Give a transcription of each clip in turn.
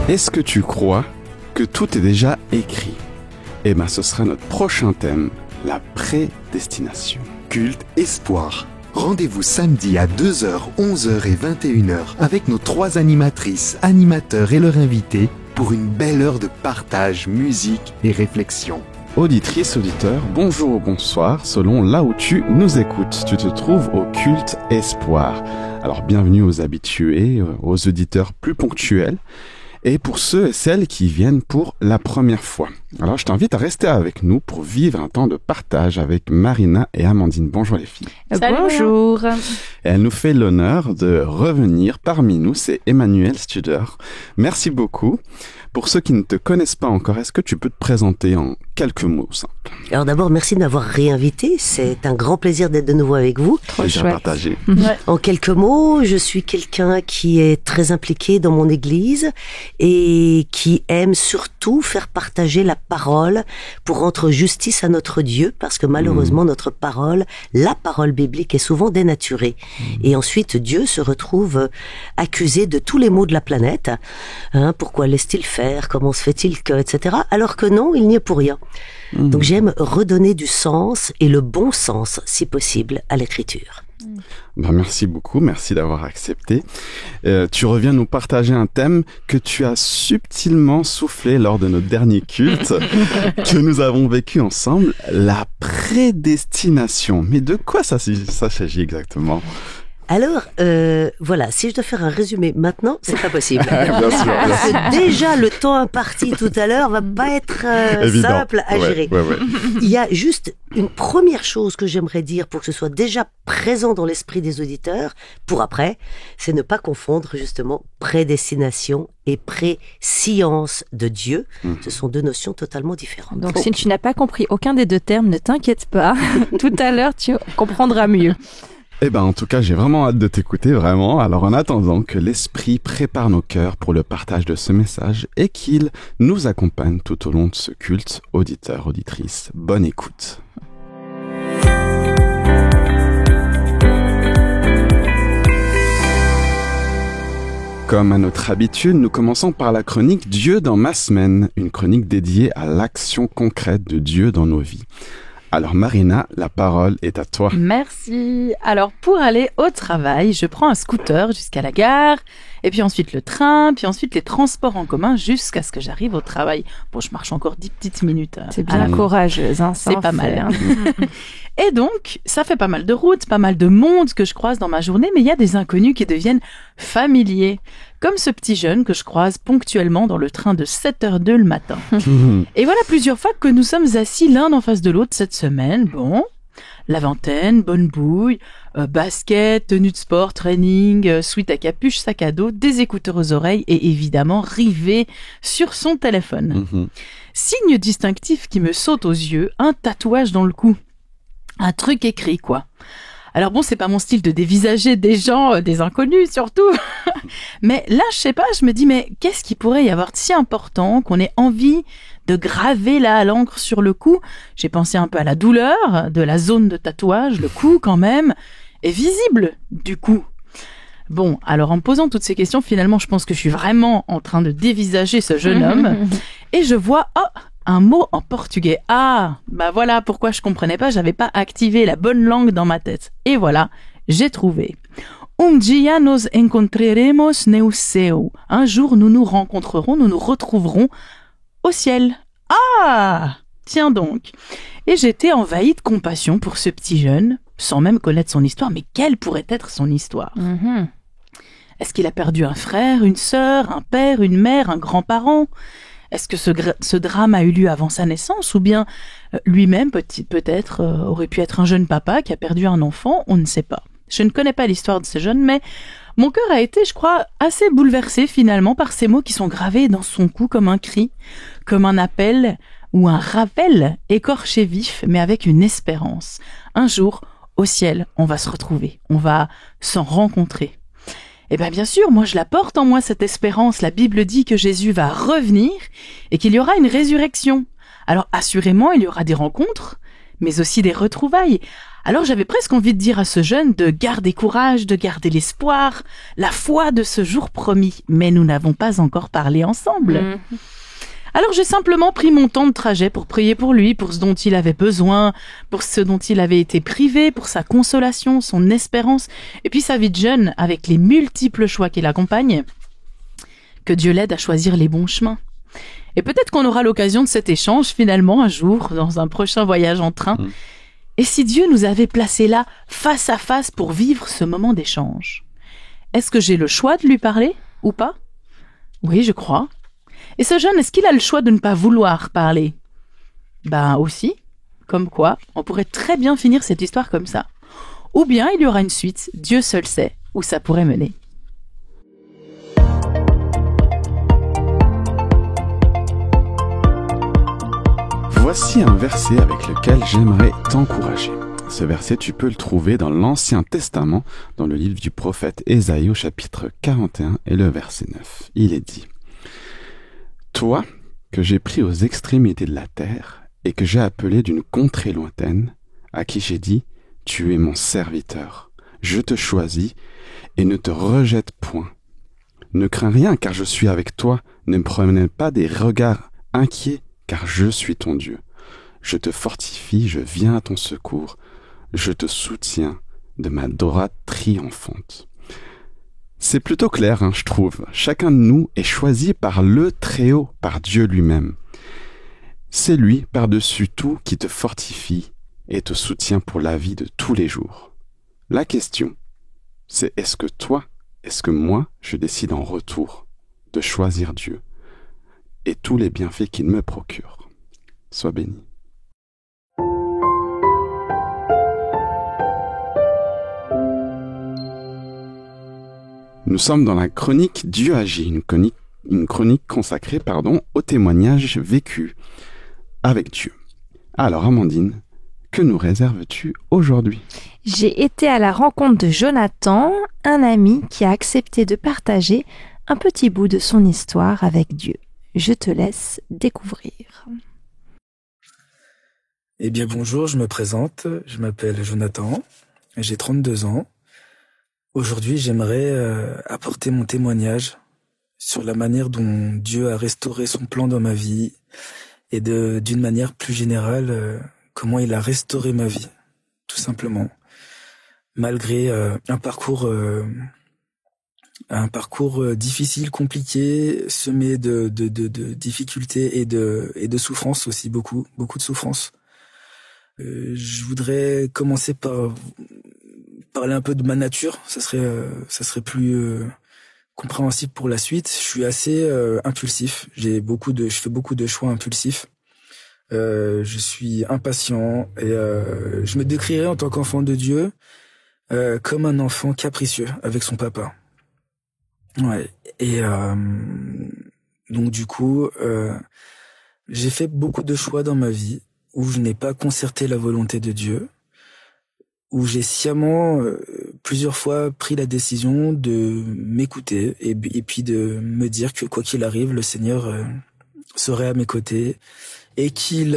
Est-ce que tu crois que tout est déjà écrit? Eh bien, ce sera notre prochain thème, la prédestination. Culte Espoir. Rendez-vous samedi à 2h, 11h et 21h avec nos 3 animatrices, animateurs et leurs invités pour une belle heure de partage, musique et réflexion. Auditrice, auditeur, bonjour ou bonsoir, selon là où tu nous écoutes. Tu te trouves au Culte Espoir. Alors, bienvenue aux habitués, aux auditeurs plus ponctuels. Et pour ceux et celles qui viennent pour la première fois. Alors, je t'invite à rester avec nous pour vivre un temps de partage avec Marina et Amandine. Bonjour les filles. Salut. Bonjour. Et elle nous fait l'honneur de revenir parmi nous, c'est Emmanuel Studer. Merci beaucoup. Pour ceux qui ne te connaissent pas encore, est-ce que tu peux te présenter en quelques mots simples? Alors d'abord, merci de m'avoir réinvité. C'est un grand plaisir d'être de nouveau avec vous. Trop chouette. Partagé. Ouais. En quelques mots, je suis quelqu'un qui est très impliqué dans mon église et qui aime surtout faire partager la parole pour rendre justice à notre Dieu, parce que malheureusement notre parole, la parole biblique est souvent dénaturée. Et ensuite Dieu se retrouve accusé de tous les maux de la planète. Pourquoi laisse-t-il faire? Comment se fait-il que, etc. Alors que non, il n'y est pour rien. Donc j'aime redonner du sens et le bon sens, si possible, à l'écriture. Ben, merci beaucoup, merci d'avoir accepté. Tu reviens nous partager un thème que tu as subtilement soufflé lors de notre dernier culte que nous avons vécu ensemble, la prédestination. Mais de quoi ça s'agit exactement? Alors, voilà, si je dois faire un résumé maintenant, c'est pas possible. Bien sûr. Parce que déjà, le temps imparti tout à l'heure va pas être simple à gérer. Ouais. Il y a juste une première chose que j'aimerais dire pour que ce soit déjà présent dans l'esprit des auditeurs, pour après, c'est ne pas confondre justement prédestination et préscience de Dieu. Ce sont deux notions totalement différentes. Donc, si tu n'as pas compris aucun des deux termes, ne t'inquiète pas. Tout à l'heure, tu comprendras mieux. Eh ben, en tout cas, j'ai vraiment hâte de t'écouter, vraiment. Alors, en attendant que l'Esprit prépare nos cœurs pour le partage de ce message et qu'il nous accompagne tout au long de ce culte, auditeurs, auditrices, bonne écoute. Comme à notre habitude, nous commençons par la chronique Dieu dans ma semaine, une chronique dédiée à l'action concrète de Dieu dans nos vies. Alors Marina, la parole est à toi. Merci. Alors pour aller au travail, je prends un scooter jusqu'à la gare, et puis ensuite le train, puis ensuite les transports en commun jusqu'à ce que j'arrive au travail. Bon, je marche encore 10 petites minutes. C'est bien courageuse, hein, c'est pas mal. Hein. Et donc, ça fait pas mal de routes, pas mal de monde que je croise dans ma journée, mais il y a des inconnus qui deviennent familiers. Comme ce petit jeune que je croise ponctuellement dans le train de 7h02 le matin. Et voilà plusieurs fois que nous sommes assis l'un en face de l'autre cette semaine. Bon, la vingtaine, bonne bouille, basket, tenue de sport, training, sweat à capuche, sac à dos, des écouteurs aux oreilles et évidemment rivé sur son téléphone. Signe distinctif qui me saute aux yeux, un tatouage dans le cou. Un truc écrit, quoi. Alors bon, c'est pas mon style de dévisager des gens, des inconnus surtout. Mais là, je sais pas, je me dis, mais qu'est-ce qu'il pourrait y avoir de si important qu'on ait envie de graver là à l'encre sur le cou? J'ai pensé un peu à la douleur de la zone de tatouage, le cou quand même, est visible du coup. Bon, alors en me posant toutes ces questions, finalement, je pense que je suis vraiment en train de dévisager ce jeune homme. Et je vois, un mot en portugais. Ah, bah voilà pourquoi je comprenais pas, j'avais pas activé la bonne langue dans ma tête. Et voilà, j'ai trouvé. Dia nos encontraremos no céu. Un jour, nous nous rencontrerons, nous nous retrouverons au ciel. Ah, tiens donc. Et j'étais envahie de compassion pour ce petit jeune, sans même connaître son histoire. Mais quelle pourrait être son histoire? Est-ce qu'il a perdu un frère, une sœur, un père, une mère, un grand-parent? Est-ce que ce drame a eu lieu avant sa naissance ou bien lui-même peut-être aurait pu être un jeune papa qui a perdu un enfant? On ne sait pas. Je ne connais pas l'histoire de ce jeune, mais mon cœur a été, je crois, assez bouleversé finalement par ces mots qui sont gravés dans son cou comme un cri, comme un appel ou un rappel écorché vif, mais avec une espérance. Un jour, au ciel, on va se retrouver, on va s'en rencontrer. Eh bien sûr, moi je la porte en moi cette espérance. La Bible dit que Jésus va revenir et qu'il y aura une résurrection. Alors assurément, il y aura des rencontres, mais aussi des retrouvailles. Alors j'avais presque envie de dire à ce jeune de garder courage, de garder l'espoir, la foi de ce jour promis. Mais nous n'avons pas encore parlé ensemble. Alors j'ai simplement pris mon temps de trajet pour prier pour lui, pour ce dont il avait besoin, pour ce dont il avait été privé, pour sa consolation, son espérance, et puis sa vie de jeune avec les multiples choix qui l'accompagnent. Que Dieu l'aide à choisir les bons chemins. Et peut-être qu'on aura l'occasion de cet échange finalement un jour, dans un prochain voyage en train. Et si Dieu nous avait placés là, face à face, pour vivre ce moment d'échange? Est-ce que j'ai le choix de lui parler ou pas? Oui, je crois. Et ce jeune, est-ce qu'il a le choix de ne pas vouloir parler? Ben aussi. Comme quoi, on pourrait très bien finir cette histoire comme ça. Ou bien il y aura une suite, Dieu seul sait où ça pourrait mener. Voici un verset avec lequel j'aimerais t'encourager. Ce verset, tu peux le trouver dans l'Ancien Testament, dans le livre du prophète Ésaïe au chapitre 41 et le verset 9. Il est dit: Toi, que j'ai pris aux extrémités de la terre et que j'ai appelé d'une contrée lointaine, à qui j'ai dit: Tu es mon serviteur, je te choisis et ne te rejette point. Ne crains rien car je suis avec toi, ne me prenez pas des regards inquiets car je suis ton Dieu. Je te fortifie, je viens à ton secours, je te soutiens de ma droite triomphante. C'est plutôt clair, je trouve. Chacun de nous est choisi par le Très-Haut, par Dieu lui-même. C'est lui, par-dessus tout, qui te fortifie et te soutient pour la vie de tous les jours. La question, c'est est-ce que moi, je décide en retour de choisir Dieu et tous les bienfaits qu'il me procure. Sois béni. Nous sommes dans la chronique Dieu agit, une chronique consacrée au témoignage vécu avec Dieu. Alors Amandine, que nous réserves-tu aujourd'hui? J'ai été à la rencontre de Jonathan, un ami qui a accepté de partager un petit bout de son histoire avec Dieu. Je te laisse découvrir. Eh bien bonjour, je me présente, je m'appelle Jonathan, j'ai 32 ans. Aujourd'hui, j'aimerais apporter mon témoignage sur la manière dont Dieu a restauré son plan dans ma vie et d'une manière plus générale, comment il a restauré ma vie, tout simplement. Malgré un parcours difficile, compliqué, semé de difficultés et de souffrances aussi, beaucoup de souffrances. Je voudrais commencer par parler un peu de ma nature, ça serait plus compréhensible pour la suite. Je suis assez impulsif, je fais beaucoup de choix impulsifs. Je suis impatient et je me décrirais en tant qu'enfant de Dieu comme un enfant capricieux avec son papa. Ouais. Et donc du coup, j'ai fait beaucoup de choix dans ma vie où je n'ai pas concerté la volonté de Dieu, où j'ai sciemment plusieurs fois pris la décision de m'écouter et puis de me dire que quoi qu'il arrive, le Seigneur serait à mes côtés et qu'il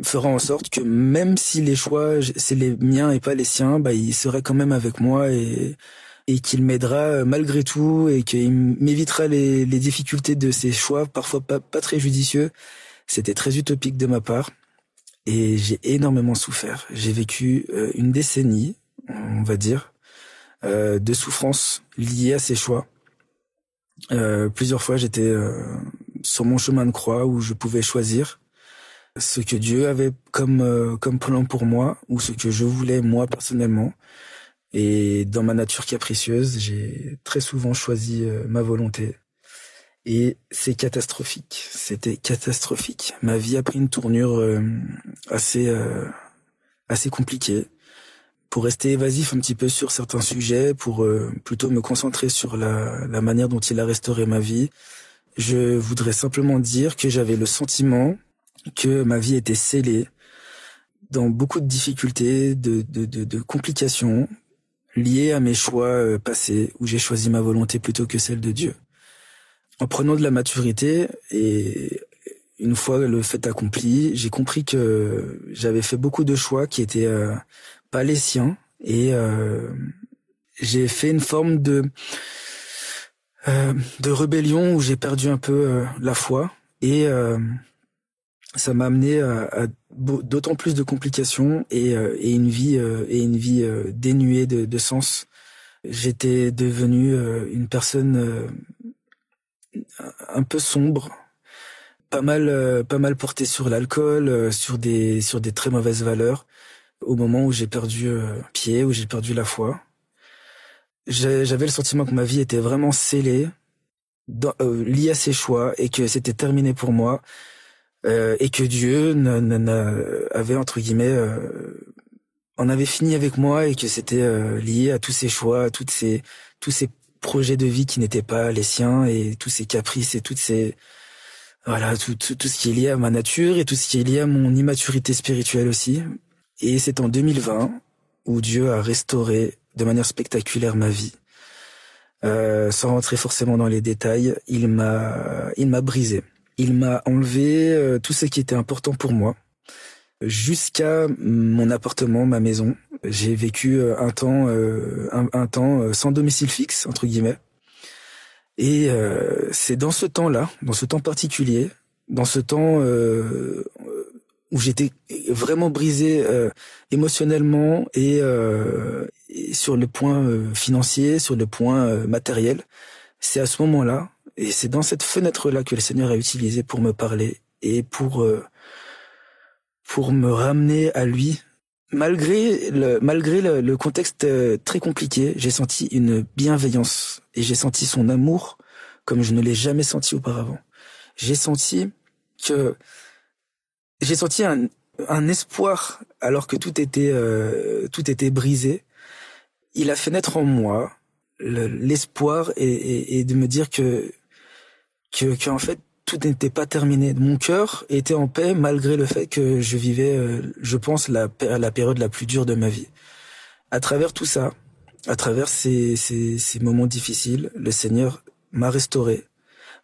fera en sorte que même si les choix c'est les miens et pas les siens, il serait quand même avec moi et qu'il m'aidera malgré tout et qu'il m'évitera les difficultés de ces choix parfois pas très judicieux. C'était très utopique de ma part. Et j'ai énormément souffert. J'ai vécu une décennie, on va dire, de souffrance liée à ces choix. Plusieurs fois, j'étais sur mon chemin de croix où je pouvais choisir ce que Dieu avait comme plan pour moi ou ce que je voulais moi personnellement. Et dans ma nature capricieuse, j'ai très souvent choisi ma volonté. Et c'est catastrophique. C'était catastrophique. Ma vie a pris une tournure assez compliquée. Pour rester évasif un petit peu sur certains sujets, pour plutôt me concentrer sur la manière dont il a restauré ma vie, je voudrais simplement dire que j'avais le sentiment que ma vie était scellée dans beaucoup de difficultés, de complications liées à mes choix passés, où j'ai choisi ma volonté plutôt que celle de Dieu. En prenant de la maturité et une fois le fait accompli, j'ai compris que j'avais fait beaucoup de choix qui étaient pas les siens, et j'ai fait une forme de rébellion où j'ai perdu un peu la foi, et ça m'a amené à d'autant plus de complications et une vie dénuée de sens. J'étais devenu une personne un peu sombre, pas mal portée sur l'alcool, sur des très mauvaises valeurs, au moment où j'ai perdu pied, où j'ai perdu la foi. J'avais le sentiment que ma vie était vraiment scellée, liée à ces choix, et que c'était terminé pour moi, et que Dieu avait, entre guillemets, en avait fini avec moi, et que c'était lié à tous ces choix, à tous ces projets de vie qui n'étaient pas les siens, et tous ces caprices, et toutes ces, voilà, tout ce qui est lié à ma nature, et tout ce qui est lié à mon immaturité spirituelle aussi. Et c'est en 2020 où Dieu a restauré de manière spectaculaire ma vie. Sans rentrer forcément dans les détails, il m'a brisé. Il m'a enlevé tout ce qui était important pour moi, jusqu'à mon appartement, ma maison. J'ai vécu un temps sans domicile fixe, entre guillemets. Et c'est dans ce temps-là, dans ce temps particulier, dans ce temps où j'étais vraiment brisé émotionnellement, et sur le point financier, sur le point matériel. C'est à ce moment-là, et c'est dans cette fenêtre-là que le Seigneur a utilisé pour me parler et pour me ramener à lui. Malgré le contexte très compliqué, j'ai senti une bienveillance, et j'ai senti son amour comme je ne l'ai jamais senti auparavant. J'ai senti un espoir alors que tout était brisé. Il a fait naître en moi l'espoir, et de me dire que en fait tout n'était pas terminé. Mon cœur était en paix malgré le fait que je vivais, je pense, la période la plus dure de ma vie. À travers tout ça, à travers ces moments difficiles, le Seigneur m'a restauré,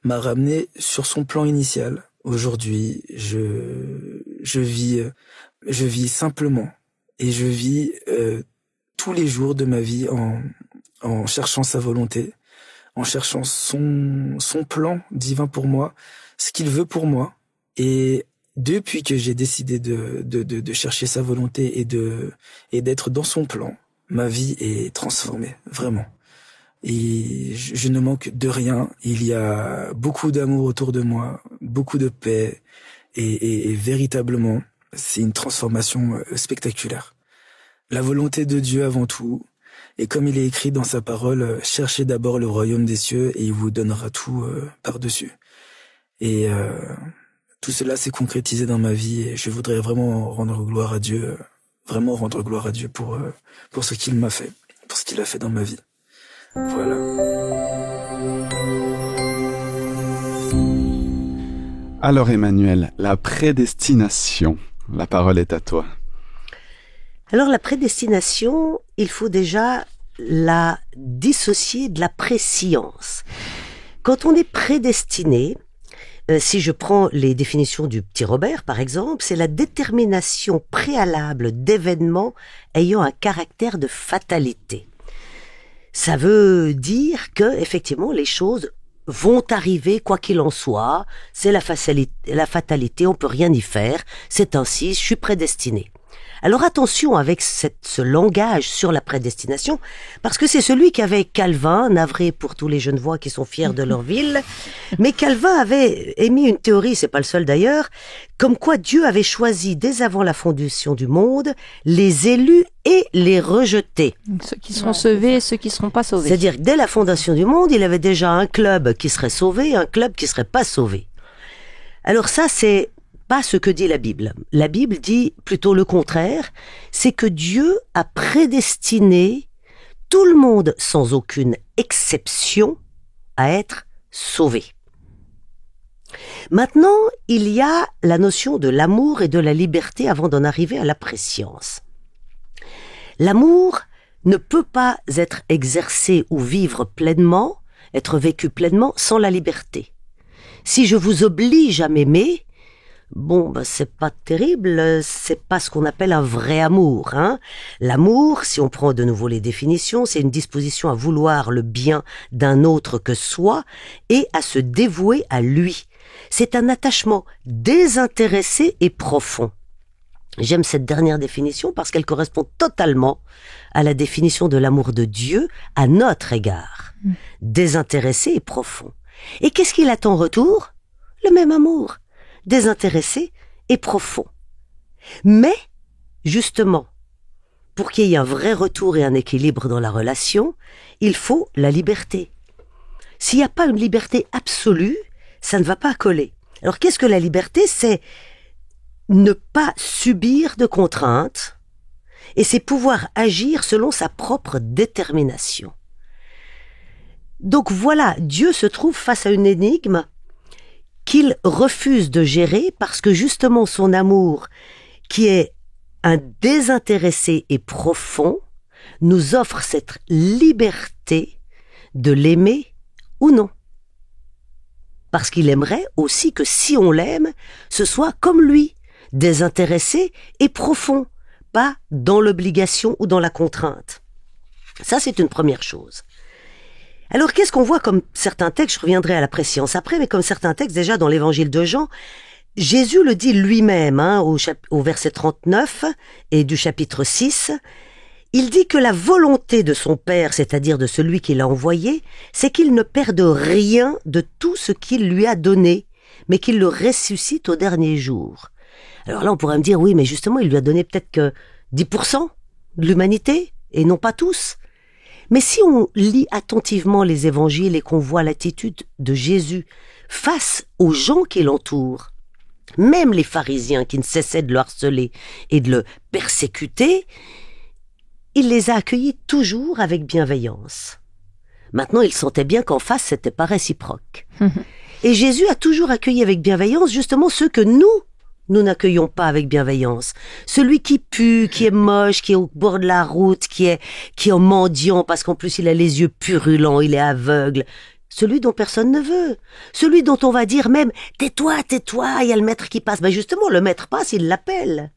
m'a ramené sur son plan initial. Aujourd'hui, je vis simplement, et je vis tous les jours de ma vie en cherchant sa volonté, en cherchant son plan divin pour moi, ce qu'il veut pour moi. Et depuis que j'ai décidé de chercher sa volonté et d'être dans son plan, ma vie est transformée, vraiment. Et je ne manque de rien. Il y a beaucoup d'amour autour de moi, beaucoup de paix, et véritablement, c'est une transformation spectaculaire. La volonté de Dieu avant tout, et comme il est écrit dans sa parole, cherchez d'abord le royaume des cieux et il vous donnera tout par-dessus. Et tout cela s'est concrétisé dans ma vie, et je voudrais vraiment rendre gloire à Dieu pour ce qu'il m'a fait, pour ce qu'il a fait dans ma vie. Voilà. Alors Emmanuel, la prédestination, la parole est à toi. Alors la prédestination, il faut déjà la dissocier de la préscience. Quand on est prédestiné, si je prends les définitions du petit Robert par exemple, c'est la détermination préalable d'événements ayant un caractère de fatalité. Ça veut dire que effectivement les choses vont arriver quoi qu'il en soit, c'est la fatalité, on peut rien y faire, c'est ainsi, je suis prédestiné. Alors attention avec ce langage sur la prédestination, parce que c'est celui qu'avait Calvin, navré pour tous les Genevois qui sont fiers de leur ville, mais Calvin avait émis une théorie, c'est pas le seul d'ailleurs, comme quoi Dieu avait choisi dès avant la fondation du monde les élus et les rejetés. Ceux qui seront sauvés et ceux qui ne seront pas sauvés. C'est-à-dire que dès la fondation du monde, il avait déjà un club qui serait sauvé et un club qui serait pas sauvé. Alors ça, c'est pas ce que dit la Bible. La Bible dit plutôt le contraire, c'est que Dieu a prédestiné tout le monde sans aucune exception à être sauvé. Maintenant, il y a la notion de l'amour et de la liberté avant d'en arriver à la préscience. L'amour ne peut pas être exercé ou vivre pleinement, être vécu pleinement sans la liberté. Si je vous oblige à m'aimer, bon, c'est pas terrible, c'est pas ce qu'on appelle un vrai amour, hein. L'amour, si on prend de nouveau les définitions, c'est une disposition à vouloir le bien d'un autre que soi et à se dévouer à lui. C'est un attachement désintéressé et profond. J'aime cette dernière définition parce qu'elle correspond totalement à la définition de l'amour de Dieu à notre égard. Désintéressé et profond. Et qu'est-ce qu'il attend en retour? Le même amour. Désintéressé et profond. Mais, justement, pour qu'il y ait un vrai retour et un équilibre dans la relation, il faut la liberté. S'il n'y a pas une liberté absolue, ça ne va pas coller. Alors qu'est-ce que la liberté? C'est ne pas subir de contraintes et c'est pouvoir agir selon sa propre détermination. Donc voilà, Dieu se trouve face à une énigme qu'il refuse de gérer parce que justement son amour, qui est un désintéressé et profond, nous offre cette liberté de l'aimer ou non. Parce qu'il aimerait aussi que si on l'aime, ce soit comme lui, désintéressé et profond, pas dans l'obligation ou dans la contrainte. Ça, c'est une première chose. Alors, qu'est-ce qu'on voit comme certains textes? Je reviendrai à la préscience après, mais comme certains textes, déjà dans l'évangile de Jean, Jésus le dit lui-même, au verset 39 et du chapitre 6, il dit que la volonté de son Père, c'est-à-dire de celui qui l'a envoyé, c'est qu'il ne perde rien de tout ce qu'il lui a donné, mais qu'il le ressuscite au dernier jour. Alors là, on pourrait me dire, oui, mais justement, il lui a donné peut-être que 10% de l'humanité, et non pas tous. Mais si on lit attentivement les évangiles et qu'on voit l'attitude de Jésus face aux gens qui l'entourent, même les pharisiens qui ne cessaient de le harceler et de le persécuter, il les a accueillis toujours avec bienveillance. Maintenant, il sentait bien qu'en face, c'était pas réciproque. Et Jésus a toujours accueilli avec bienveillance justement ceux que nous n'accueillons pas avec bienveillance. Celui qui pue, qui est moche, qui est au bord de la route, qui est mendiant parce qu'en plus il a les yeux purulents, il est aveugle. Celui dont personne ne veut. Celui dont on va dire même « tais-toi, il y a le maître qui passe ». Ben justement, le maître passe, il l'appelle.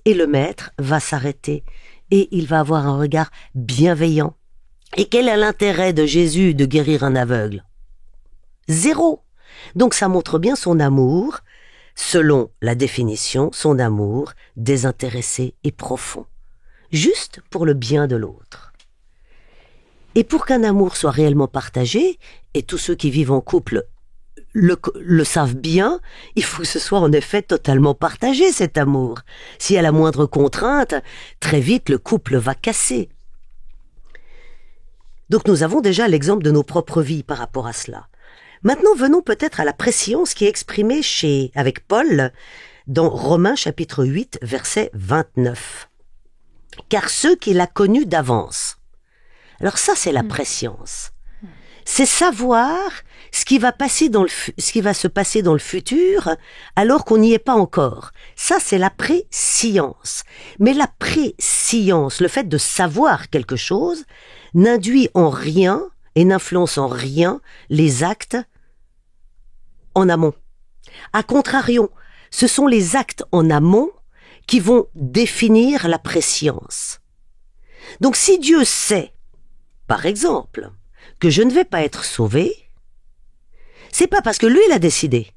Et le maître va s'arrêter et il va avoir un regard bienveillant. Et quel est l'intérêt de Jésus de guérir un aveugle? Zéro. Donc ça montre bien son amour, selon la définition, son amour désintéressé et profond, juste pour le bien de l'autre. Et pour qu'un amour soit réellement partagé, et tous ceux qui vivent en couple le savent bien, il faut que ce soit en effet totalement partagé cet amour. S'il y a la moindre contrainte, très vite le couple va casser. Donc nous avons déjà l'exemple de nos propres vies par rapport à cela. Maintenant, venons peut-être à la prescience qui est exprimée avec Paul dans Romains chapitre 8, verset 29. Car ceux qu'il a connus d'avance. Alors ça, c'est la prescience. C'est savoir ce qui va se passer dans le futur alors qu'on n'y est pas encore. Ça, c'est la préscience. Mais la préscience, le fait de savoir quelque chose, n'induit en rien et n'influence en rien les actes en amont. A contrario, ce sont les actes en amont qui vont définir la prescience. Donc si Dieu sait, par exemple, que je ne vais pas être sauvé, c'est pas parce que lui l'a décidé,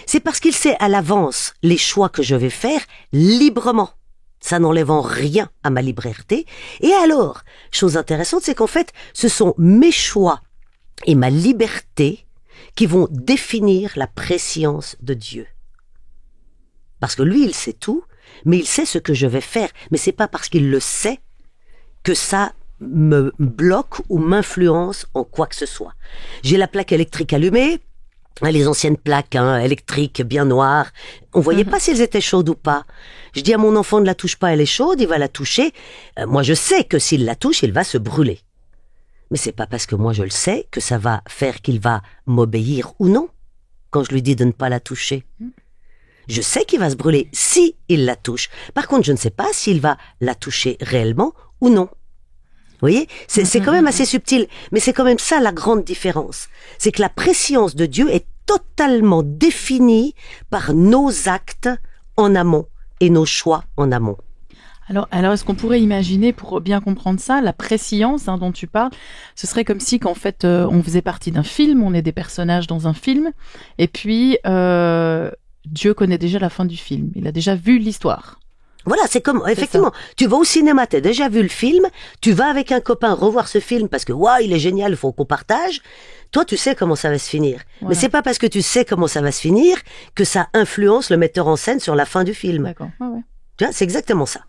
c'est parce qu'il sait à l'avance les choix que je vais faire librement. Ça n'enlève en rien à ma liberté. Et alors, chose intéressante, c'est qu'en fait, ce sont mes choix et ma liberté qui vont définir la prescience de Dieu. Parce que lui, il sait tout, mais il sait ce que je vais faire. Mais c'est pas parce qu'il le sait que ça me bloque ou m'influence en quoi que ce soit. J'ai la plaque électrique allumée, les anciennes plaques électriques bien noires, on voyait pas si elles étaient chaudes ou pas. Je dis à mon enfant, ne la touche pas, elle est chaude, il va la toucher. Moi je sais que s'il la touche, il va se brûler. Mais c'est pas parce que moi je le sais que ça va faire qu'il va m'obéir ou non, quand je lui dis de ne pas la toucher. Je sais qu'il va se brûler si il la touche. Par contre, je ne sais pas s'il va la toucher réellement ou non. Vous voyez, c'est quand même assez subtil, mais c'est quand même ça la grande différence. C'est que la prescience de Dieu est totalement définie par nos actes en amont et nos choix en amont. Alors est-ce qu'on pourrait imaginer, pour bien comprendre ça, la préscience dont tu parles, ce serait comme si qu'en fait on faisait partie d'un film, on est des personnages dans un film, et puis Dieu connaît déjà la fin du film, il a déjà vu l'histoire. Voilà, c'est comme, effectivement, tu vas au cinéma, t'as déjà vu le film, tu vas avec un copain revoir ce film parce que, waouh, il est génial, il faut qu'on partage. Toi, tu sais comment ça va se finir. Voilà. Mais c'est pas parce que tu sais comment ça va se finir que ça influence le metteur en scène sur la fin du film. D'accord, ouais. Tu vois, c'est exactement ça.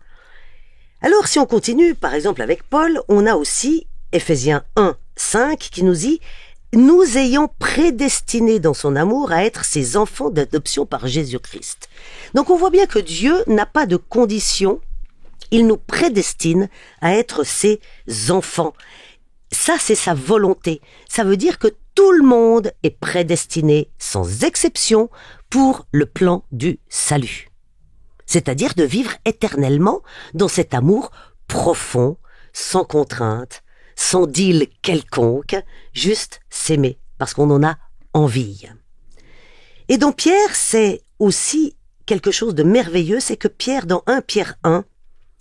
Alors, si on continue, par exemple, avec Paul, on a aussi Ephésiens 1, 5 qui nous dit « Nous ayons prédestinés dans son amour à être ses enfants d'adoption par Jésus-Christ. » Donc, on voit bien que Dieu n'a pas de conditions. Il nous prédestine à être ses enfants. Ça, c'est sa volonté. Ça veut dire que tout le monde est prédestiné, sans exception, pour le plan du salut. C'est-à-dire de vivre éternellement dans cet amour profond, sans contrainte, sans deal quelconque, juste s'aimer, parce qu'on en a envie. Et dans Pierre, c'est aussi quelque chose de merveilleux, c'est que Pierre, dans 1 Pierre 1,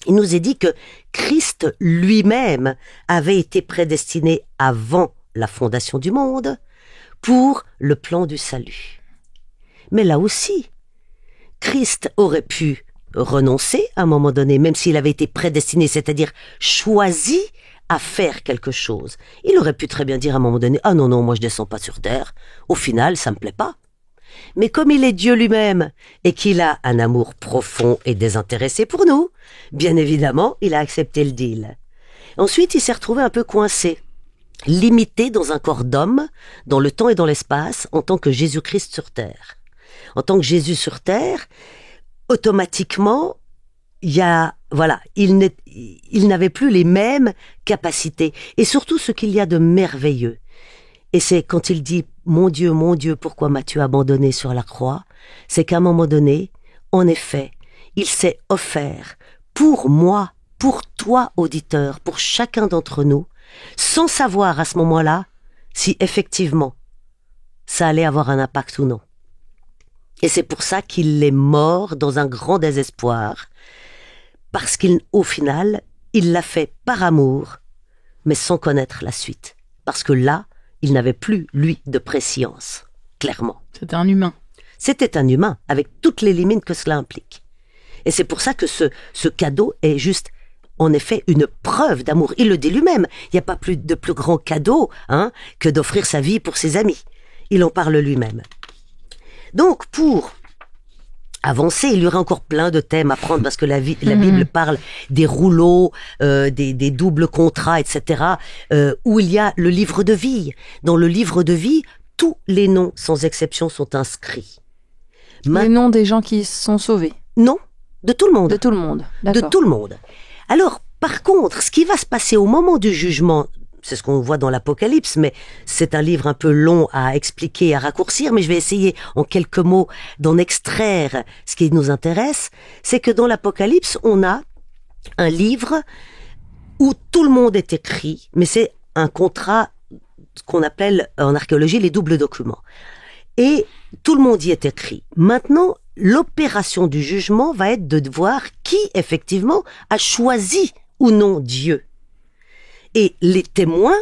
il nous est dit que Christ lui-même avait été prédestiné avant la fondation du monde pour le plan du salut. Mais là aussi, Christ aurait pu renoncer à un moment donné, même s'il avait été prédestiné, c'est-à-dire choisi à faire quelque chose. Il aurait pu très bien dire à un moment donné « Ah non, moi je descends pas sur terre, au final ça me plaît pas ». Mais comme il est Dieu lui-même et qu'il a un amour profond et désintéressé pour nous, bien évidemment, il a accepté le deal. Ensuite, il s'est retrouvé un peu coincé, limité dans un corps d'homme, dans le temps et dans l'espace, en tant que Jésus-Christ sur terre. En tant que Jésus sur terre, automatiquement, il n'avait plus les mêmes capacités. Et surtout, ce qu'il y a de merveilleux. Et c'est quand il dit « Mon Dieu, pourquoi m'as-tu abandonné sur la croix ?» C'est qu'à un moment donné, en effet, il s'est offert pour moi, pour toi, auditeur, pour chacun d'entre nous, sans savoir à ce moment-là si effectivement ça allait avoir un impact ou non. Et c'est pour ça qu'il est mort dans un grand désespoir, parce qu'au final, il l'a fait par amour, mais sans connaître la suite. Parce que là, il n'avait plus, lui, de prescience, clairement. C'était un humain. C'était un humain, avec toutes les limites que cela implique. Et c'est pour ça que ce cadeau est juste, en effet, une preuve d'amour. Il le dit lui-même, il n'y a pas de plus grand cadeau que d'offrir sa vie pour ses amis. Il en parle lui-même. Donc, pour avancer, il y aurait encore plein de thèmes à prendre parce que la Bible parle des rouleaux, des doubles contrats, etc., où il y a le livre de vie. Dans le livre de vie, tous les noms, sans exception, sont inscrits. Les noms des gens qui sont sauvés? Non, de tout le monde. De tout le monde, d'accord. De tout le monde. Alors, par contre, ce qui va se passer au moment du jugement, c'est ce qu'on voit dans l'Apocalypse, mais c'est un livre un peu long à expliquer, à raccourcir, mais je vais essayer en quelques mots d'en extraire ce qui nous intéresse. C'est que dans l'Apocalypse, on a un livre où tout le monde est écrit, mais c'est un contrat qu'on appelle en archéologie les doubles documents. Et tout le monde y est écrit. Maintenant, l'opération du jugement va être de voir qui, effectivement, a choisi ou non Dieu. Et les témoins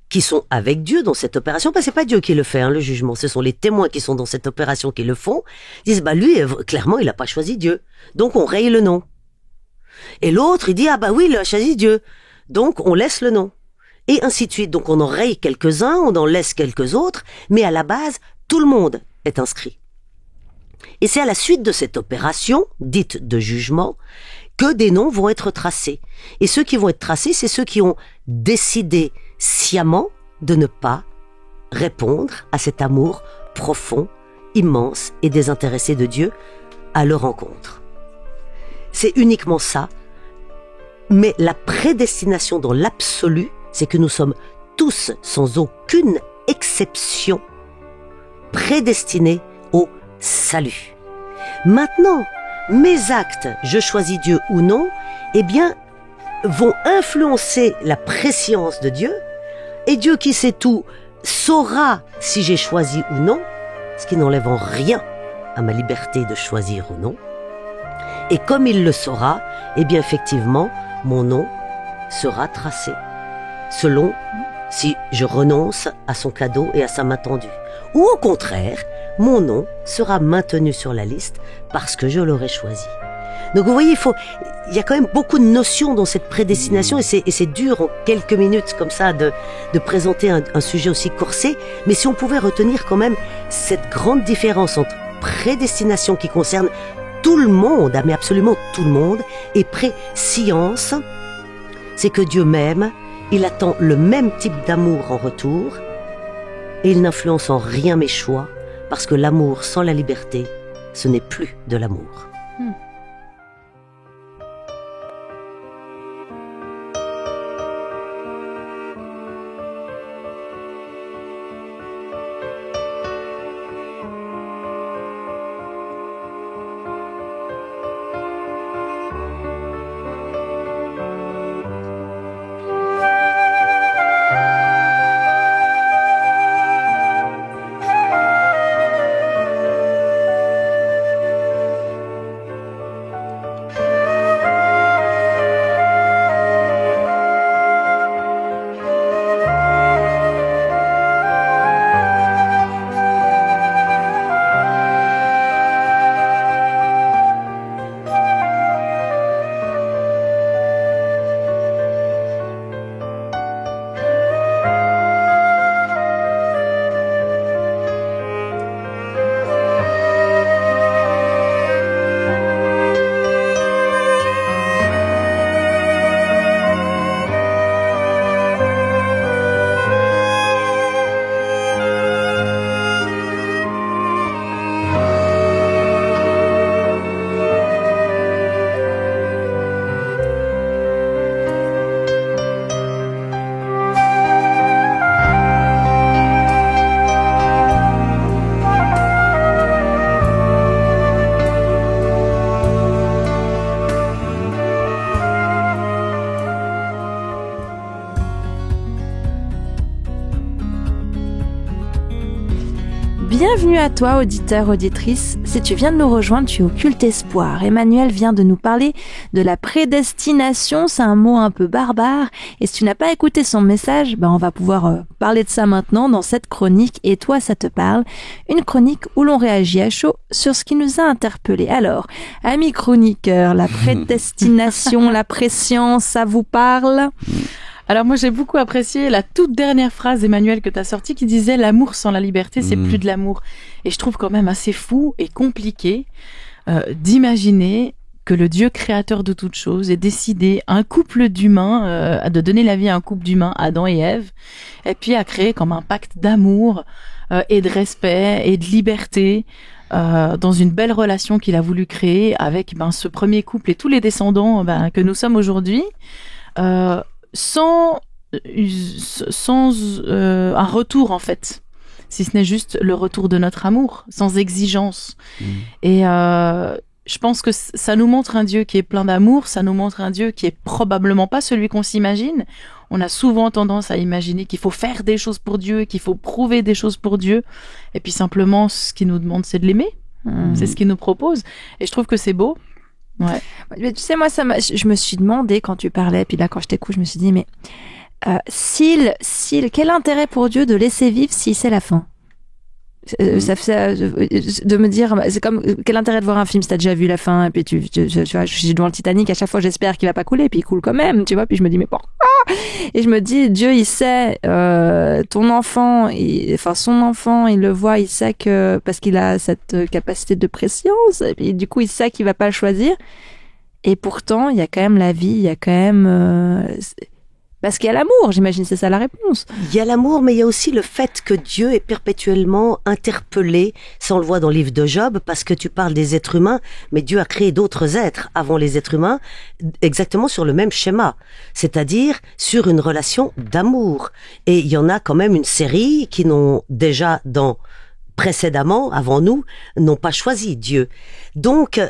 qui sont avec Dieu dans cette opération, c'est pas Dieu qui le fait, le jugement, ce sont les témoins qui sont dans cette opération qui le font, disent, lui, clairement, il a pas choisi Dieu. Donc, on raye le nom. Et l'autre, il dit, oui, il a choisi Dieu. Donc, on laisse le nom. Et ainsi de suite. Donc, on en raye quelques-uns, on en laisse quelques autres, mais à la base, tout le monde est inscrit. Et c'est à la suite de cette opération, dite de jugement, que des noms vont être tracés. Et ceux qui vont être tracés, c'est ceux qui ont décidé sciemment de ne pas répondre à cet amour profond, immense et désintéressé de Dieu à leur rencontre. C'est uniquement ça. Mais la prédestination dans l'absolu, c'est que nous sommes tous, sans aucune exception, prédestinés au salut. Maintenant, mes actes, je choisis Dieu ou non, vont influencer la prescience de Dieu, et Dieu qui sait tout saura si j'ai choisi ou non, ce qui n'enlève en rien à ma liberté de choisir ou non. Et comme il le saura, eh bien effectivement, mon nom sera tracé, selon si je renonce à son cadeau et à sa main tendue. Ou au contraire, mon nom sera maintenu sur la liste parce que je l'aurai choisi. Donc vous voyez, il y a quand même beaucoup de notions dans cette prédestination et c'est dur en quelques minutes comme ça de présenter un sujet aussi corsé. Mais si on pouvait retenir quand même cette grande différence entre prédestination qui concerne tout le monde, mais absolument tout le monde, et préscience, c'est que Dieu m'aime, il attend le même type d'amour en retour et il n'influence en rien mes choix parce que l'amour sans la liberté, ce n'est plus de l'amour. Bienvenue à toi, auditeur, auditrice. Si tu viens de nous rejoindre, tu es au Culte Espoir. Emmanuel vient de nous parler de la prédestination. C'est un mot un peu barbare. Et si tu n'as pas écouté son message, on va pouvoir parler de ça maintenant dans cette chronique. Et toi, ça te parle. Une chronique où l'on réagit à chaud sur ce qui nous a interpellés. Alors, amis chroniqueurs, la prédestination, la préscience, ça vous parle ? Alors moi j'ai beaucoup apprécié la toute dernière phrase Emmanuel que tu as sortie qui disait l'amour sans la liberté c'est plus de l'amour. Et je trouve quand même assez fou et compliqué d'imaginer que le Dieu créateur de toutes choses ait décidé un couple d'humains, de donner la vie à un couple d'humains, Adam et Ève, et puis a créé comme un pacte d'amour et de respect et de liberté dans une belle relation qu'il a voulu créer avec ce premier couple et tous les descendants que nous sommes aujourd'hui. Sans un retour en fait, si ce n'est juste le retour de notre amour, sans exigence. Et je pense que ça nous montre un Dieu qui est plein d'amour, ça nous montre un Dieu qui est probablement pas celui qu'on s'imagine. On a souvent tendance à imaginer qu'il faut faire des choses pour Dieu, qu'il faut prouver des choses pour Dieu, et puis simplement ce qu'il nous demande c'est de l'aimer. C'est ce qu'il nous propose, et je trouve que c'est beau. Ouais. Mais tu sais, moi, je me suis demandé quand tu parlais, puis là, quand je t'écoute, je me suis dit, mais quel intérêt pour Dieu de laisser vivre si c'est la fin ? De me dire, c'est comme quel intérêt de voir un film si t'as déjà vu la fin et puis tu vois, je suis devant le Titanic, à chaque fois j'espère qu'il va pas couler puis il coule quand même, tu vois, puis je me dis mais pourquoi ? Et je me dis Dieu il sait ton enfant, son enfant il le voit, il sait que parce qu'il a cette capacité de préscience et puis du coup il sait qu'il va pas le choisir et pourtant il y a quand même la vie, il y a quand même parce qu'il y a l'amour, j'imagine, c'est ça la réponse. Il y a l'amour, mais il y a aussi le fait que Dieu est perpétuellement interpellé. Ça, on le voit dans le livre de Job, parce que tu parles des êtres humains, mais Dieu a créé d'autres êtres avant les êtres humains, exactement sur le même schéma. C'est-à-dire sur une relation d'amour. Et il y en a quand même une série qui n'ont déjà précédemment, avant nous, n'ont pas choisi Dieu. Donc,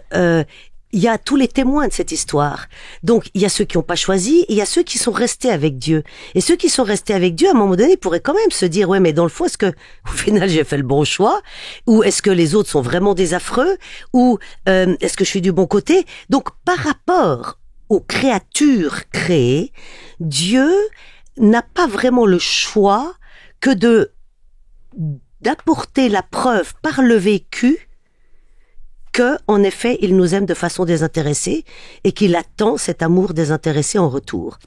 il y a tous les témoins de cette histoire. Donc, il y a ceux qui n'ont pas choisi, et il y a ceux qui sont restés avec Dieu. Et ceux qui sont restés avec Dieu, à un moment donné, pourraient quand même se dire, ouais, mais dans le fond, est-ce que, au final, j'ai fait le bon choix? Ou est-ce que les autres sont vraiment des affreux? Ou, est-ce que je suis du bon côté? Donc, par rapport aux créatures créées, Dieu n'a pas vraiment le choix que d'apporter la preuve par le vécu que, en effet, il nous aime de façon désintéressée et qu'il attend cet amour désintéressé en retour.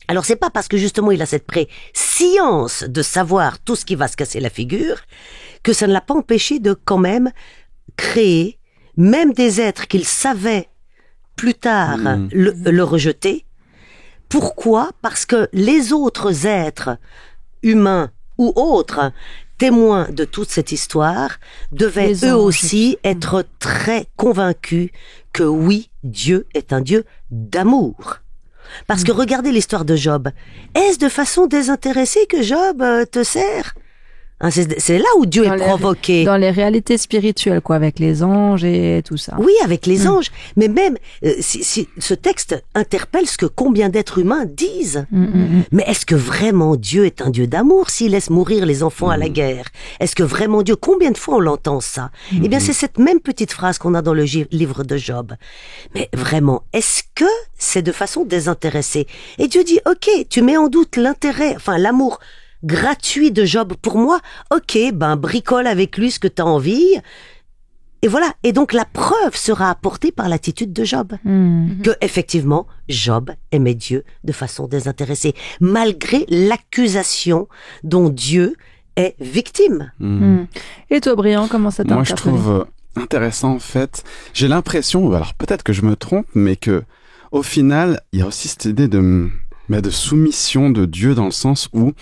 Alors c'est pas parce que justement il a cette préscience de savoir tout ce qui va se casser la figure que ça ne l'a pas empêché de quand même créer même des êtres qu'il savait plus tard le rejeter. Pourquoi? Parce que les autres êtres humains ou autres témoins de toute cette histoire devaient eux aussi être très convaincus que oui, Dieu est un Dieu d'amour. Parce que regardez l'histoire de Job. Est-ce de façon désintéressée que Job te sert? Hein, c'est là où Dieu est provoqué. Dans les réalités spirituelles, quoi, avec les anges et tout ça. Oui, avec les anges. Mais même, si ce texte interpelle ce que combien d'êtres humains disent. Mais est-ce que vraiment Dieu est un Dieu d'amour s'il laisse mourir les enfants à la guerre? Est-ce que vraiment Dieu, combien de fois on l'entend ça? Eh bien, c'est cette même petite phrase qu'on a dans le livre de Job. Mais vraiment, est-ce que c'est de façon désintéressée? Et Dieu dit, ok, tu mets en doute l'intérêt, enfin l'amour gratuit de Job pour moi, ok, ben bricole avec lui ce que t'as envie, et voilà. Et donc la preuve sera apportée par l'attitude de Job, que effectivement Job aimait Dieu de façon désintéressée, malgré l'accusation dont Dieu est victime. Et toi, Brian, comment ça t'a interpellé? Moi, je trouve intéressant en fait. J'ai l'impression, alors peut-être que je me trompe, mais que au final, il y a aussi cette idée de soumission de Dieu dans le sens où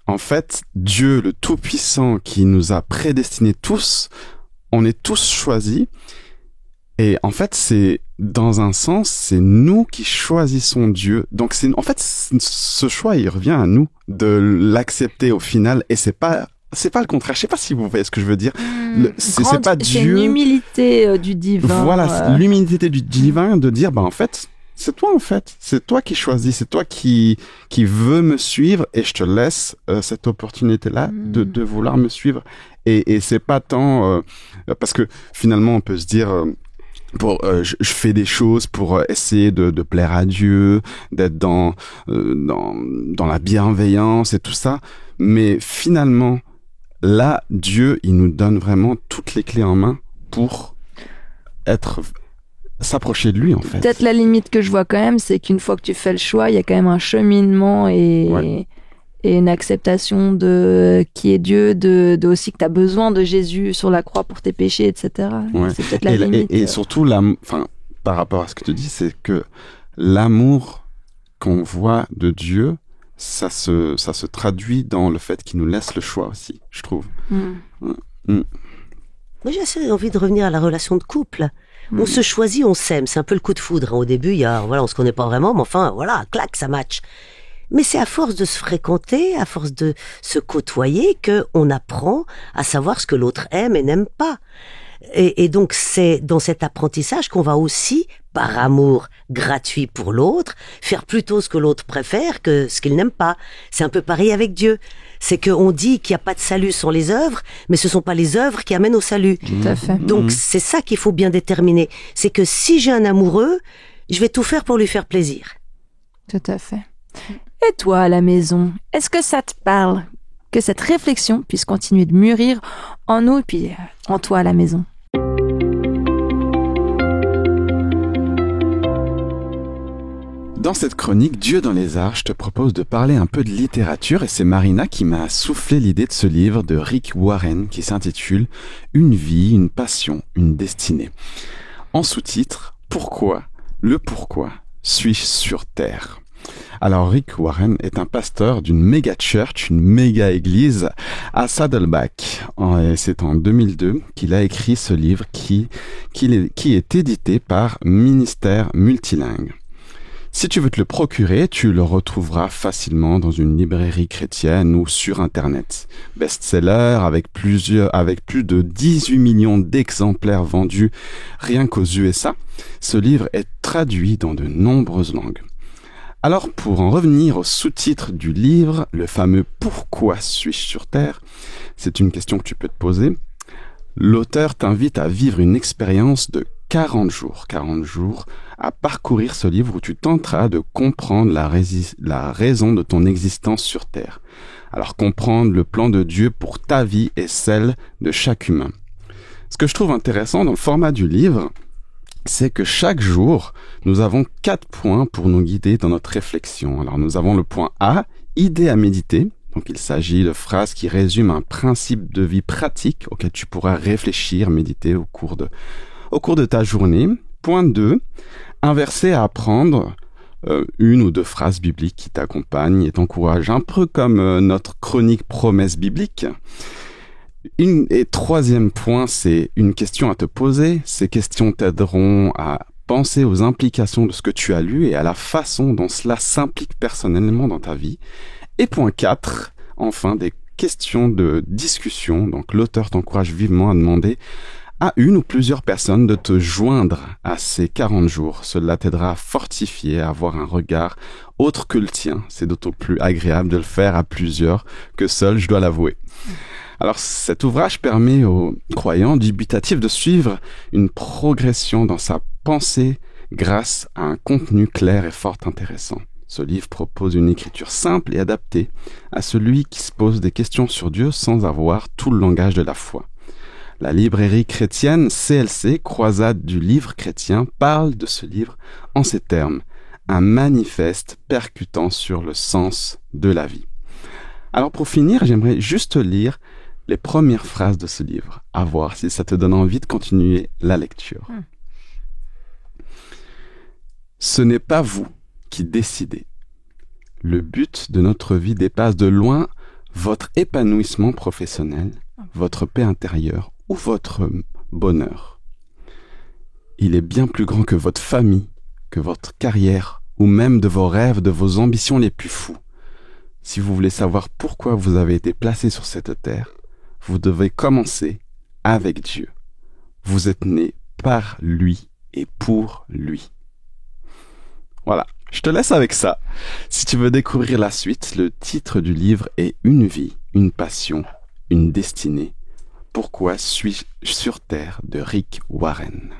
en fait, Dieu, le Tout-Puissant, qui nous a prédestinés tous, on est tous choisis. Et en fait, c'est, dans un sens, c'est nous qui choisissons Dieu. Donc, ce choix, il revient à nous de l'accepter au final. Et c'est pas le contraire. Je sais pas si vous voyez ce que je veux dire. C'est pas Dieu. C'est une humilité du divin. Voilà, l'humilité du divin de dire, en fait, c'est toi en fait, c'est toi qui choisis, c'est toi qui veux me suivre et je te laisse cette opportunité-là de vouloir me suivre. Et c'est pas tant parce que finalement on peut se dire je fais des choses pour essayer de plaire à Dieu, d'être dans la bienveillance et tout ça, mais finalement là Dieu il nous donne vraiment toutes les clés en main pour s'approcher de lui en fait. Peut-être la limite que je vois quand même, c'est qu'une fois que tu fais le choix, il y a quand même un cheminement et une acceptation de qui est Dieu, de aussi que tu as besoin de Jésus sur la croix pour tes péchés, etc. Ouais. C'est peut-être la limite. Et surtout, par rapport à ce que tu dis, c'est que l'amour qu'on voit de Dieu, ça se traduit dans le fait qu'il nous laisse le choix aussi, je trouve. Moi, j'ai assez envie de revenir à la relation de couple. On se choisit, on s'aime. C'est un peu le coup de foudre. Au début, on se connaît pas vraiment, mais enfin, voilà, clac, ça match. Mais c'est à force de se fréquenter, à force de se côtoyer, que on apprend à savoir ce que l'autre aime et n'aime pas. Et donc, c'est dans cet apprentissage qu'on va aussi, par amour gratuit pour l'autre, faire plutôt ce que l'autre préfère que ce qu'il n'aime pas. C'est un peu pareil avec Dieu. C'est qu'on dit qu'il n'y a pas de salut sans les œuvres, mais ce sont pas les œuvres qui amènent au salut. Tout à fait. Donc, c'est ça qu'il faut bien déterminer. C'est que si j'ai un amoureux, je vais tout faire pour lui faire plaisir. Tout à fait. Et toi, à la maison, est-ce que ça te parle que cette réflexion puisse continuer de mûrir en nous et puis en toi à la maison? Dans cette chronique Dieu dans les arts, je te propose de parler un peu de littérature et c'est Marina qui m'a soufflé l'idée de ce livre de Rick Warren qui s'intitule « Une vie, une passion, une destinée ». En sous-titre, pourquoi suis-je sur Terre ? Alors Rick Warren est un pasteur d'une méga church, une méga église à Saddleback. Et c'est en 2002 qu'il a écrit ce livre qui est édité par Ministère Multilingue. Si tu veux te le procurer, tu le retrouveras facilement dans une librairie chrétienne ou sur Internet. Best-seller avec plus de 18 millions d'exemplaires vendus rien qu'aux USA, ce livre est traduit dans de nombreuses langues. Alors, pour en revenir au sous-titre du livre, le fameux « Pourquoi suis-je sur Terre ?», c'est une question que tu peux te poser. L'auteur t'invite à vivre une expérience de 40 jours à parcourir ce livre où tu tenteras de comprendre la raison de ton existence sur Terre. Alors, comprendre le plan de Dieu pour ta vie et celle de chaque humain. Ce que je trouve intéressant dans le format du livre, c'est que chaque jour, nous avons 4 points pour nous guider dans notre réflexion. Alors, nous avons le point A, idée à méditer. Donc, il s'agit de phrases qui résument un principe de vie pratique auquel tu pourras réfléchir, méditer au cours de ta journée. Point 2, un verset à apprendre, une ou 2 phrases bibliques qui t'accompagnent et t'encouragent, un peu comme notre chronique promesse biblique. Et 3e point, c'est une question à te poser. Ces questions t'aideront à penser aux implications de ce que tu as lu et à la façon dont cela s'implique personnellement dans ta vie. Et point 4, enfin, des questions de discussion. Donc l'auteur t'encourage vivement à demander à une ou plusieurs personnes de te joindre à ces 40 jours. Cela t'aidera à fortifier, à avoir un regard autre que le tien. C'est d'autant plus agréable de le faire à plusieurs que seul, je dois l'avouer. Alors, cet ouvrage permet aux croyants dubitatifs de suivre une progression dans sa pensée grâce à un contenu clair et fort intéressant. Ce livre propose une écriture simple et adaptée à celui qui se pose des questions sur Dieu sans avoir tout le langage de la foi. La librairie chrétienne CLC, Croisade du livre chrétien, parle de ce livre en ces termes, un manifeste percutant sur le sens de la vie. Alors pour finir, j'aimerais juste lire les premières phrases de ce livre, à voir si ça te donne envie de continuer la lecture. Ce n'est pas vous qui décidez. Le but de notre vie dépasse de loin votre épanouissement professionnel, votre paix intérieure ou votre bonheur. Il est bien plus grand que votre famille, que votre carrière ou même de vos rêves, de vos ambitions les plus fous. Si vous voulez savoir pourquoi vous avez été placé sur cette terre, vous devez commencer avec Dieu. Vous êtes né par lui et pour lui. Voilà, je te laisse avec ça. Si tu veux découvrir la suite, le titre du livre est Une vie, une passion, une destinée. Pourquoi suis-je sur Terre de Rick Warren.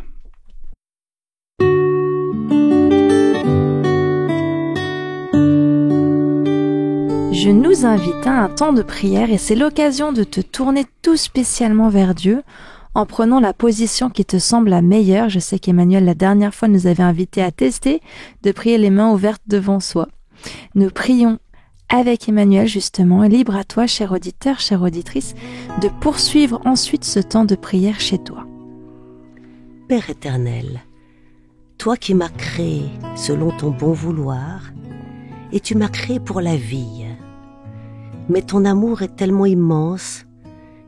Je nous invite à un temps de prière et c'est l'occasion de te tourner tout spécialement vers Dieu en prenant la position qui te semble la meilleure. Je sais qu'Emmanuel, la dernière fois, nous avait invité à tester de prier les mains ouvertes devant soi. Nous prions avec Emmanuel justement et libre à toi, cher auditeur, chère auditrice, de poursuivre ensuite ce temps de prière chez toi. Père éternel, toi qui m'as créé selon ton bon vouloir, et tu m'as créé pour la vie. Mais ton amour est tellement immense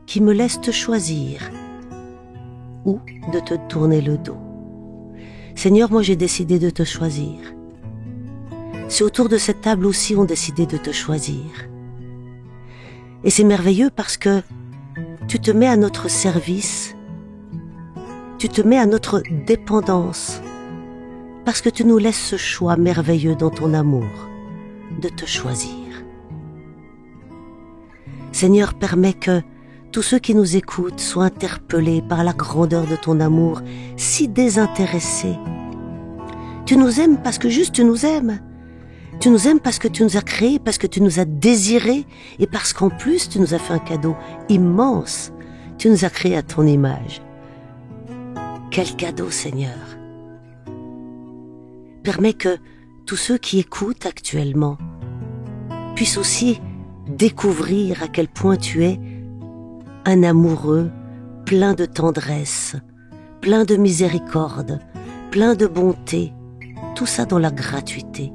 qu'il me laisse te choisir ou de te tourner le dos. Seigneur, moi j'ai décidé de te choisir. Ceux autour de cette table aussi ont décidé de te choisir. Et c'est merveilleux parce que tu te mets à notre service, tu te mets à notre dépendance, parce que tu nous laisses ce choix merveilleux dans ton amour de te choisir. Seigneur, permets que tous ceux qui nous écoutent soient interpellés par la grandeur de ton amour si désintéressé. Tu nous aimes parce que juste tu nous aimes. Tu nous aimes parce que tu nous as créés, parce que tu nous as désirés et parce qu'en plus tu nous as fait un cadeau immense. Tu nous as créés à ton image. Quel cadeau, Seigneur! Permets que tous ceux qui écoutent actuellement puissent aussi découvrir à quel point tu es un amoureux plein de tendresse, plein de miséricorde, plein de bonté, tout ça dans la gratuité.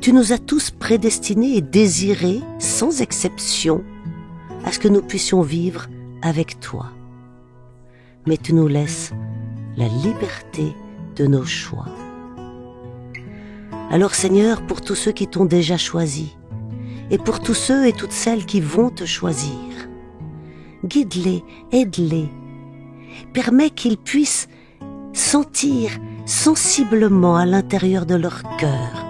Tu nous as tous prédestinés et désirés, sans exception, à ce que nous puissions vivre avec toi. Mais tu nous laisses la liberté de nos choix. Alors Seigneur, pour tous ceux qui t'ont déjà choisi, et pour tous ceux et toutes celles qui vont te choisir, guide-les, aide-les, permets qu'ils puissent sentir sensiblement à l'intérieur de leur cœur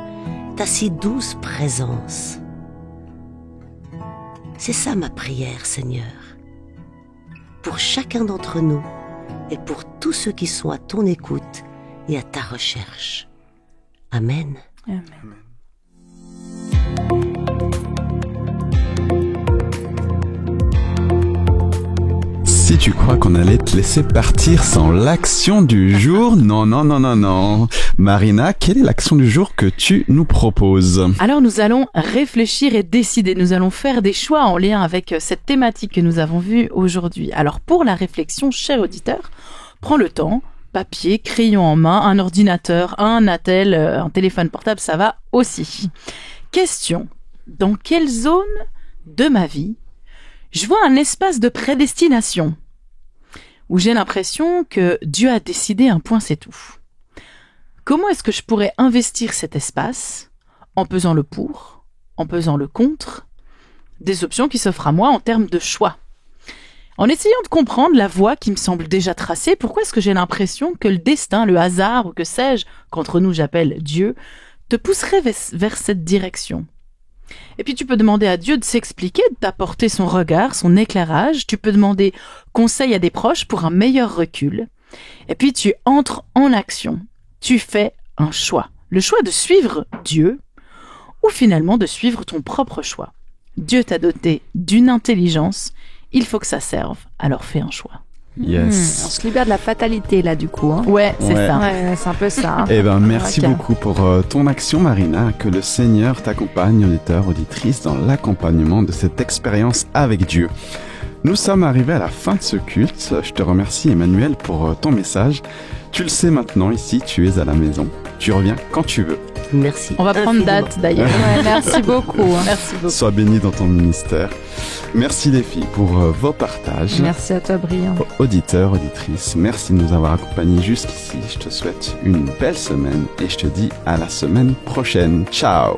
ta si douce présence. C'est ça ma prière, Seigneur, pour chacun d'entre nous et pour tous ceux qui sont à ton écoute et à ta recherche. Amen. Amen. Si tu crois qu'on allait te laisser partir sans l'action du jour, non. Marina, quelle est l'action du jour que tu nous proposes? Alors nous allons réfléchir et décider. Nous allons faire des choix en lien avec cette thématique que nous avons vue aujourd'hui. Alors pour la réflexion, cher auditeur, prends le temps, papier, crayon en main, un ordinateur, un attel, un téléphone portable, ça va aussi. Question: dans quelle zone de ma vie je vois un espace de prédestination où j'ai l'impression que Dieu a décidé un point c'est tout? Comment est-ce que je pourrais investir cet espace en pesant le pour, en pesant le contre, des options qui s'offrent à moi en termes de choix? En essayant de comprendre la voie qui me semble déjà tracée, pourquoi est-ce que j'ai l'impression que le destin, le hasard ou que sais-je, qu'entre nous j'appelle Dieu, te pousserait vers cette direction? Et puis tu peux demander à Dieu de s'expliquer, de t'apporter son regard, son éclairage. Tu peux demander conseil à des proches pour un meilleur recul. Et puis tu entres en action. Tu fais un choix. Le choix de suivre Dieu ou finalement de suivre ton propre choix. Dieu t'a doté d'une intelligence. Il faut que ça serve. Alors fais un choix. Yes. On se libère de la fatalité là du coup. Hein. Ouais, c'est Ouais. ça. Ouais, c'est un peu ça. Hein. Eh ben, merci Ok. beaucoup pour ton action, Marina. Que le Seigneur t'accompagne, auditeur, auditrice, dans l'accompagnement de cette expérience avec Dieu. Nous sommes arrivés à la fin de ce culte. Je te remercie, Emmanuel, pour ton message. Tu le sais maintenant, ici, tu es à la maison. Tu reviens quand tu veux. Merci. On va prendre infiniment. date d'ailleurs. Ouais, merci beaucoup. Hein. Merci beaucoup. Sois béni dans ton ministère. Merci les filles pour vos partages. Merci à toi, Brillant. Auditeurs, auditrices, merci de nous avoir accompagnés jusqu'ici. Je te souhaite une belle semaine et je te dis à la semaine prochaine. Ciao!